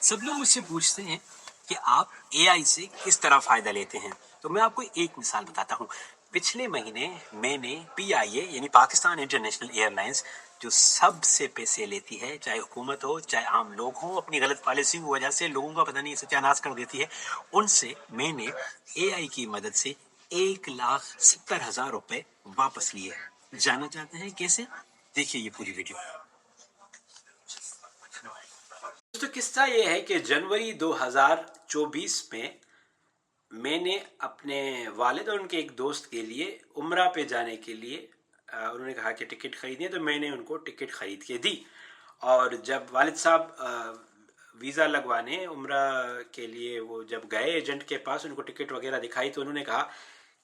सब लोग मुझसे पूछते हैं कि आप एआई से किस तरह फायदा लेते हैं। तो मैं आपको एक मिसाल बताता हूँ। पिछले महीने मैंने पीआईए यानी पाकिस्तान इंटरनेशनल एयरलाइंस जो सबसे पैसे लेती है, चाहे हुकूमत हो चाहे आम लोग हो, अपनी गलत पॉलिसी की वजह से लोगों का पता नहीं सत्यानाश कर देती है, उनसे मैंने एआई की मदद से 1,70,000 रुपए वापस लिए। जानना चाहते हैं कैसे? देखिए ये पूरी वीडियो। दोस्तों किस्सा ये है कि जनवरी 2024 में मैंने अपने वालिद और उनके एक दोस्त के लिए उम्रा पे जाने के लिए उन्होंने कहा कि टिकट खरीदनी है, तो मैंने उनको टिकट खरीद के दी। और जब वालिद साहब वीज़ा लगवाने उम्रा के लिए वो जब गए एजेंट के पास, उनको टिकट वगैरह दिखाई, तो उन्होंने कहा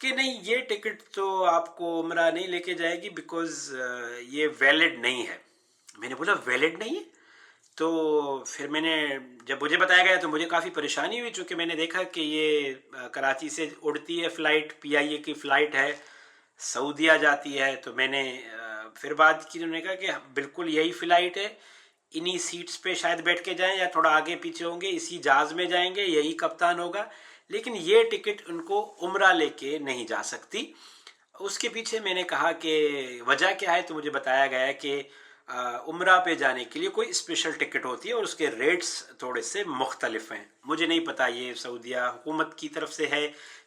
कि नहीं, ये टिकट तो आपको उम्रा नहीं लेके जाएगी बिकॉज ये वैलिड नहीं है। मैंने बोला वैलिड नहीं है? तो फिर मैंने, जब मुझे बताया गया तो मुझे काफ़ी परेशानी हुई, चूँकि मैंने देखा कि ये कराची से उड़ती है फ़्लाइट, पीआईए की फ़्लाइट है, सऊदीया जाती है। तो मैंने फिर बात की, उन्होंने कहा कि बिल्कुल यही फ़्लाइट है, इन्हीं सीट्स पे शायद बैठ के जाएं या थोड़ा आगे पीछे होंगे, इसी जहाज़ में जाएंगे, यही कप्तान होगा, लेकिन ये टिकट उनको उम्रा लेके नहीं जा सकती। उसके पीछे मैंने कहा कि वजह क्या है, तो मुझे बताया गया कि उम्रा पे जाने के लिए कोई स्पेशल टिकट होती है और उसके रेट्स थोड़े से मुख्तलिफ हैं। मुझे नहीं पता ये सऊदीया हुकूमत की तरफ से है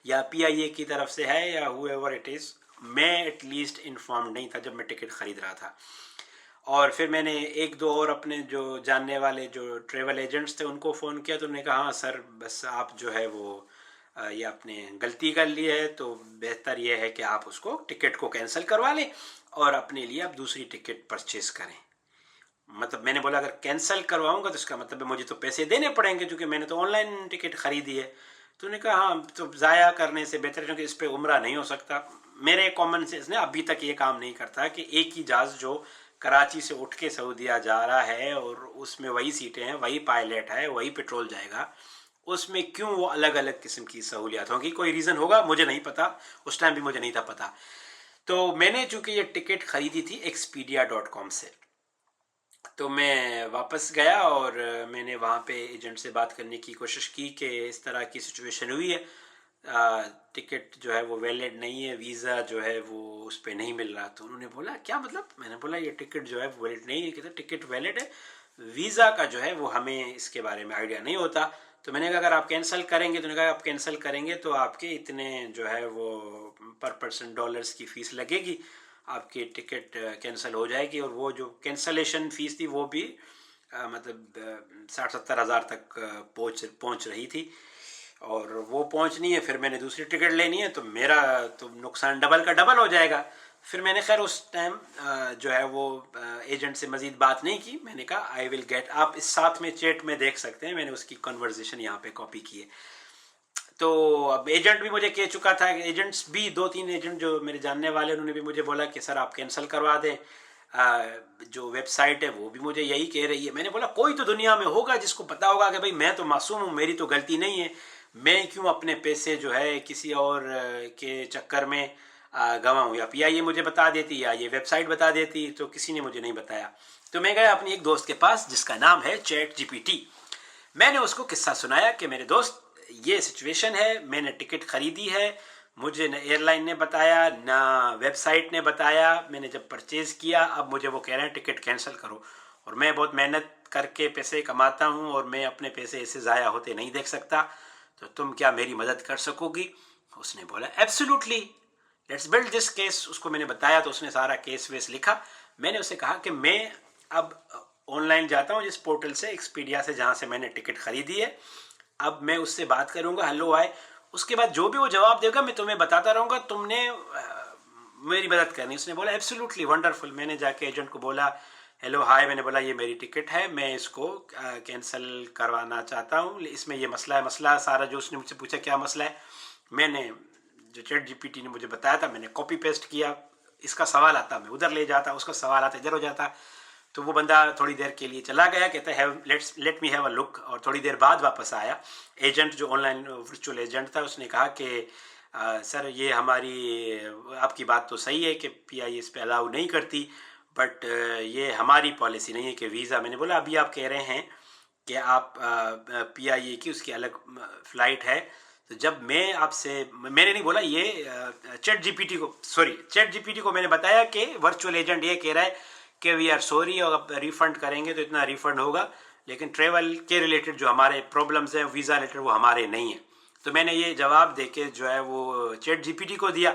या पीआईए की तरफ से है या हुएवर इट इज़। मैं एटलीस्ट इन्फॉर्म नहीं था जब मैं टिकट ख़रीद रहा था। और फिर मैंने एक दो और अपने जो जानने वाले जो ट्रेवल एजेंट्स थे उनको फ़ोन किया, तो उन्होंने कहा हाँ सर, बस आप जो है वो ये आपने गलती कर ली है, तो बेहतर ये है कि आप उसको टिकट को कैंसिल करवा लें और अपने लिए आप दूसरी टिकट परचेज़ करें। मतलब मैंने बोला अगर कैंसिल करवाऊंगा तो इसका मतलब है मुझे तो पैसे देने पड़ेंगे, क्योंकि मैंने तो ऑनलाइन टिकट खरीदी है। तो उन्होंने कहा हाँ, तो ज़ाया करने से बेहतर, क्योंकि इस पर उम्रा नहीं हो सकता। मेरे कॉमन सेंस ने अभी तक ये काम नहीं करता कि एक ही जहाज़ जो कराची से उठ के सऊदीया जा रहा है और उसमें वही सीटें हैं, वही पायलट है, वही पेट्रोल जाएगा, उसमें क्यों वो अलग अलग किस्म की सहूलियात होंगी। कोई रीज़न होगा, मुझे नहीं पता, उस टाइम भी मुझे नहीं था पता। तो मैंने चूँकि ये टिकट ख़रीदी थी expedia.com से, तो मैं वापस गया और मैंने वहाँ पे एजेंट से बात करने की कोशिश की कि इस तरह की सिचुएशन हुई है, टिकट जो है वो वैलिड नहीं है, वीज़ा जो है वो उस पर नहीं मिल रहा। तो उन्होंने बोला क्या मतलब? मैंने बोला ये टिकट जो है वो वैलिड नहीं है। कहते टिकट वैलिड है, वीज़ा का जो है वो हमें इसके बारे में आइडिया नहीं होता। तो मैंने कहा अगर आप कैंसिल करेंगे, तो उन्होंने कहा आप कैंसिल करेंगे तो आपके इतने जो है वो पर पर्सन डॉलर्स की फ़ीस लगेगी, आपकी टिकट कैंसिल हो जाएगी। और वो जो कैंसलेशन फ़ीस थी वो भी मतलब 60-70 हज़ार तक पहुँच रही थी, और वो पहुँचनी है, फिर मैंने दूसरी टिकट लेनी है, तो मेरा तो नुकसान डबल का डबल हो जाएगा। फिर मैंने खैर उस टाइम जो है वो एजेंट से मज़ीद बात नहीं की। मैंने कहा आई विल गेट, आप इस साथ में चैट में देख सकते हैं, मैंने उसकी कन्वर्जेशन यहाँ पे कॉपी की है। तो अब एजेंट भी मुझे कह चुका था, एजेंट्स भी 2-3 एजेंट जो मेरे जानने वाले, उन्होंने भी मुझे बोला कि सर आप कैंसिल करवा दें, जो वेबसाइट है वो भी मुझे यही कह रही है। मैंने बोला कोई तो दुनिया में होगा जिसको पता होगा कि भाई मैं तो मासूम हूँ, मेरी तो गलती नहीं है, मैं क्यों अपने पैसे जो है किसी और के चक्कर में गंवाऊँ। या पीआईए मुझे बता देती या ये वेबसाइट बता देती, तो किसी ने मुझे नहीं बताया। तो मैं गया अपनी एक दोस्त के पास जिसका नाम है चैट जीपीटी। मैंने उसको किस्सा सुनाया कि मेरे दोस्त ये सिचुएशन है, मैंने टिकट खरीदी है, मुझे न एयरलाइन ने बताया ना वेबसाइट ने बताया, मैंने जब परचेज़ किया अब मुझे वो कह रहे हैं टिकट कैंसिल करो, और मैं बहुत मेहनत करके पैसे कमाता हूँ और मैं अपने पैसे ऐसे ज़ाया होते नहीं देख सकता, तो तुम क्या मेरी मदद कर सकोगी? उसने बोला absolutely, let's build this case. उसको मैंने बताया तो उसने सारा केस वेस लिखा। मैंने उसे कहा कि मैं अब ऑनलाइन जाता हूँ जिस पोर्टल से, एक्सपीडिया से, जहाँ से मैंने टिकट खरीदी है, अब मैं उससे बात करूँगा, हेलो हाय, उसके बाद जो भी वो जवाब देगा मैं तुम्हें बताता रहूँगा, तुमने मेरी मदद करनी। उसने बोला एब्सोल्युटली वंडरफुल। मैंने जाके एजेंट को बोला हेलो हाय, मैंने बोला ये मेरी टिकट है, मैं इसको कैंसिल करवाना चाहता हूँ, इसमें ये मसला है। मसला सारा जो उसने मुझसे पूछा क्या मसला है, मैंने जो चैट जीपीटी ने मुझे बताया था मैंने कॉपी पेस्ट किया। इसका सवाल आता मैं उधर ले जाता, उसका सवाल आता इधर हो जाता। तो वो बंदा थोड़ी देर के लिए चला गया, कहता है let me have a look, और थोड़ी देर बाद वापस आया। एजेंट जो ऑनलाइन वर्चुअल एजेंट था उसने कहा कि सर ये हमारी, आपकी बात तो सही है कि पीआई इस पे अलाउ नहीं करती, बट ये हमारी पॉलिसी नहीं है कि वीज़ा। मैंने बोला अभी आप कह रहे हैं کہ آپ PIA کی اس کی الگ فلائٹ ہے. تو جب میں آپ سے, میں نے نہیں بولا یہ چیٹ GPT کو, سوری چیٹ GPT کو میں نے بتایا کہ ورچوئل ایجنٹ یہ کہہ رہا ہے کہ وی آر سوری, اور اب ریفنڈ کریں گے تو اتنا ریفنڈ ہوگا, لیکن ٹریول کے ریلیٹڈ جو ہمارے پرابلمس ہیں ویزا ریلیٹڈ وہ ہمارے نہیں ہیں. تو میں نے یہ جواب دے کے جو ہے وہ چیٹ GPT کو دیا.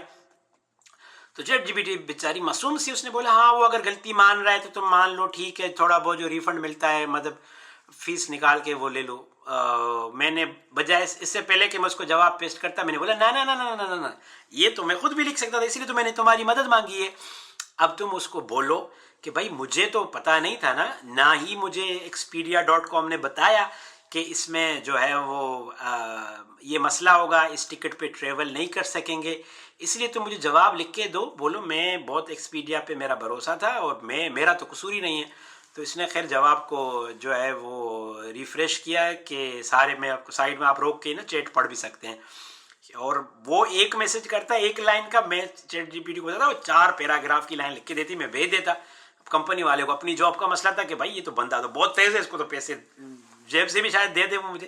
تو چیٹ GPT بیچاری معصوم سی, اس نے بولا ہاں وہ اگر غلطی مان رہا ہے تو تم مان لو, ٹھیک ہے, تھوڑا بہت جو ریفنڈ ملتا ہے مطلب فیس نکال کے وہ لے لو. میں نے بجائے اس سے پہلے کہ میں اس کو جواب پیسٹ کرتا, میں نے بولا نا نا نا نا نا نا, یہ تو میں خود بھی لکھ سکتا تھا, اسی لیے تو میں نے تمہاری مدد مانگی ہے. اب تم اس کو بولو کہ بھائی مجھے تو پتہ نہیں تھا نا, نہ ہی مجھے Expedia.com نے بتایا کہ اس میں جو ہے وہ یہ مسئلہ ہوگا, اس ٹکٹ پہ ٹریول نہیں کر سکیں گے, اس لیے تم مجھے جواب لکھ کے دو. بولو میں بہت Expedia پہ میرا بھروسہ تھا اور میرا تو قصور ہی نہیں ہے. تو اس نے خیر جواب کو جو ہے وہ ریفریش کیا کہ سارے, میں آپ کو سائڈ میں آپ روک کے نا چیٹ پڑھ بھی سکتے ہیں, اور وہ ایک میسج کرتا ہے 1 لائن کا. میں چیٹ GPT کو بتاتا, وہ 4 پیراگراف کی لائن لکھ کے دیتی, میں بھیج دیتا. کمپنی والے کو اپنی جاب کا مسئلہ تھا کہ بھائی یہ تو بندہ تو بہت تیز ہے, اس کو تو پیسے جیب سے بھی شاید دے دے وہ مجھے.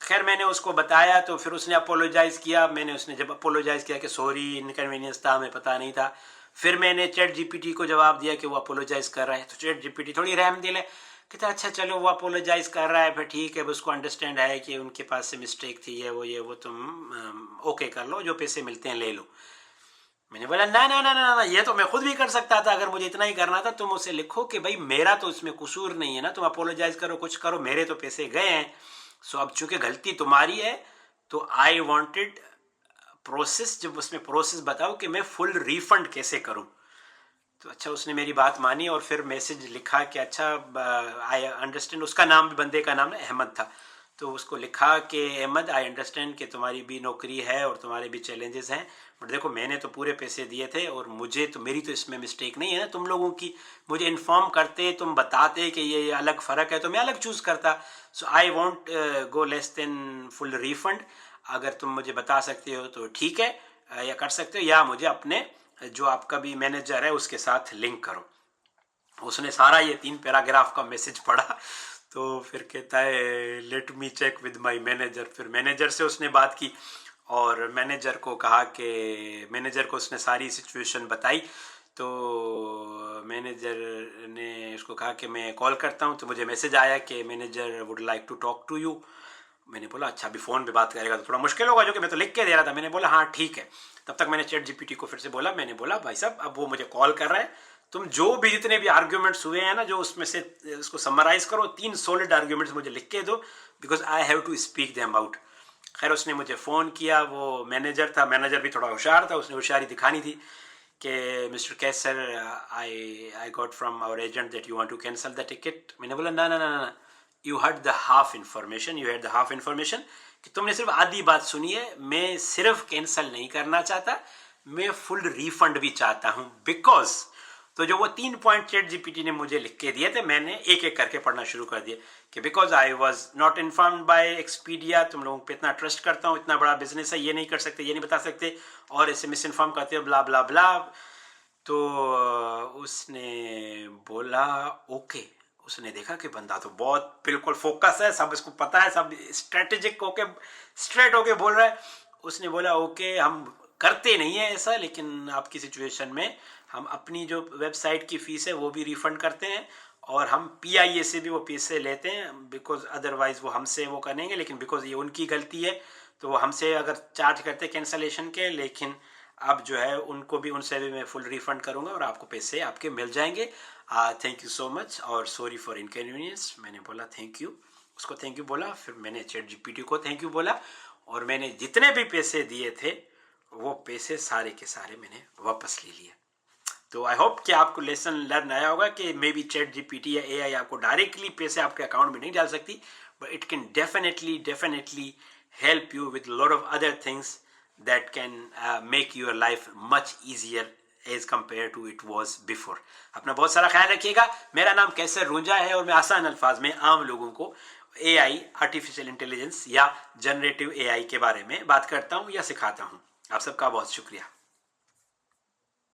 خیر میں نے اس کو بتایا تو پھر اس نے اپولوجائز کیا. اس نے جب اپولوجائز کیا کہ سوری انکنوینئنس تھا, ہمیں پتہ نہیں تھا. پھر میں نے چیٹ GPT کو جواب دیا کہ وہ اپولوجائز کر رہا ہے. تو چیٹ GPT تھوڑی رحم دل ہے, کہتا اچھا چلو وہ اپولوجائز کر رہا ہے پھر ٹھیک ہے, اس کو انڈرسٹینڈ ہے کہ ان کے پاس سے مسٹیک تھی, یہ وہ تم اوکے کر لو, جو پیسے ملتے ہیں لے لو. میں نے بولا نا یہ تو میں خود بھی کر سکتا تھا, اگر مجھے اتنا ہی کرنا تھا تم اسے لکھو کہ بھائی میرا تو اس میں قصور نہیں ہے نا, تم اپولوجائز کرو کچھ کرو, میرے تو پیسے گئے ہیں. سو اب چونکہ غلطی تمہاری ہے تو آئی وانٹڈ پروسیس, جب اس میں پروسیس بتاؤ کہ میں فل ریفنڈ کیسے کروں. تو اچھا اس نے میری بات مانی اور پھر میسج لکھا کہ اچھا آئی انڈرسٹینڈ, اس کا نام بھی بندے کا نام احمد تھا. تو اس کو لکھا کہ احمد آئی انڈرسٹینڈ کہ تمہاری بھی نوکری ہے اور تمہارے بھی چیلنجز ہیں, بٹ دیکھو میں نے تو پورے پیسے دیے تھے اور مجھے تو, میری تو اس میں مسٹیک نہیں ہے نا, تم لوگوں کی. مجھے انفارم کرتے, تم بتاتے کہ یہ الگ فرق ہے تو میں الگ چوز کرتا. So I want go less than full refund. اگر تم مجھے بتا سکتے ہو تو ٹھیک ہے, یا کر سکتے ہو, یا مجھے اپنے جو آپ کا بھی مینیجر ہے اس کے ساتھ لنک کرو. اس نے سارا یہ 3 پیراگراف کا میسج پڑھا تو پھر کہتا ہے let me check with my manager. پھر مینیجر سے اس نے بات کی اور مینیجر کو کہا کہ, مینیجر کو اس نے ساری سچویشن بتائی. تو مینیجر نے اس کو کہا کہ میں کال کرتا ہوں. تو مجھے میسج آیا کہ manager would like to talk to you. میں نے بولا اچھا ابھی فون پہ بات کرے گا تو تھوڑا مشکل ہوگا, جو کہ میں تو لکھ کے دے رہا تھا. میں نے بولا ہاں ٹھیک ہے. تب تک میں نے چیٹ GPT کو پھر سے بولا, میں نے بولا بھائی صاحب اب وہ مجھے کال کر رہا ہے, تم جو بھی جتنے بھی آرگیومنٹس ہوئے ہیں نا, جو اس میں سے اس کو سمرائز کرو, 3 سولڈ آرگیومنٹس مجھے لکھ کے دو, because I have to speak them out. خیر اس نے مجھے فون کیا, وہ مینیجر تھا, مینیجر بھی تھوڑا ہوشیار تھا, اس نے ہوشیاری دکھانی تھی کہ mister Qaiser I got from our agent that you want to cancel the ticket. میں نے بولا نا you had the half information, کہ تم نے صرف آدھی بات سنی ہے. میں صرف کینسل نہیں کرنا چاہتا, میں فل ریفنڈ بھی چاہتا ہوں. بیکاز تو جو وہ 3 پوائنٹ چیٹ GPT نے مجھے لکھ کے دیے تھے, میں نے ایک ایک کر کے پڑھنا شروع کر دیا کہ because I was not informed by ایکسپیڈیا, تم لوگوں پہ اتنا ٹرسٹ کرتا ہوں, اتنا بڑا بزنس ہے, یہ نہیں کر سکتے, یہ نہیں بتا سکتے, اور اسے مس انفارم کرتے ہو بلا بلا بلا. تو اس نے بولا اوکے. اس نے دیکھا کہ بندہ تو بہت بالکل فوکس ہے, سب اس کو پتا ہے, سب اسٹریٹجک ہو کے اسٹریٹ ہو کے بول رہا ہے. اس نے بولا اوکے ہم کرتے نہیں ہیں ایسا, لیکن آپ کی سچویشن میں ہم اپنی جو ویب سائٹ کی فیس ہے وہ بھی ریفنڈ کرتے ہیں, اور ہم PIA سے بھی وہ پیسے لیتے ہیں, بیکاز ادروائز وہ ہم سے وہ کریں گے, لیکن بیکاز یہ ان کی غلطی ہے تو وہ ہم سے اگر چارج کرتے کینسلیشن کے, لیکن اب جو ہے ان کو بھی, ان سے بھی میں فل ریفنڈ کروں گا اور آپ کو پیسے آپ کے مل جائیں گے. تھینک یو سو مچ اور سوری فار انکنوینئنس. میں نے بولا تھینک یو, اس کو تھینک یو بولا. پھر میں نے چیٹ GPT کو تھینک یو بولا, اور میں نے جتنے بھی پیسے دیے تھے وہ پیسے سارے کے سارے میں نے واپس لے لیے. تو آئی ہوپ کہ آپ کو لیسن لرن آیا ہوگا کہ مے بی چیٹ GPT یا AI آپ کو ڈائریکٹلی پیسے آپ کے اکاؤنٹ میں نہیں ڈال سکتی, but it can definitely help you with lot of other things that can make your life much easier as compare to it was before. اپنا بہت سارا خیال رکھیے گا. میرا نام کیسر رونجا ہے اور میں آسان الفاظ میں عام لوگوں کو AI, آرٹیفیشیل انٹیلیجنس یا جنریٹو AI کے بارے میں بات کرتا ہوں یا سکھاتا ہوں. آپ سب کا بہت شکریہ.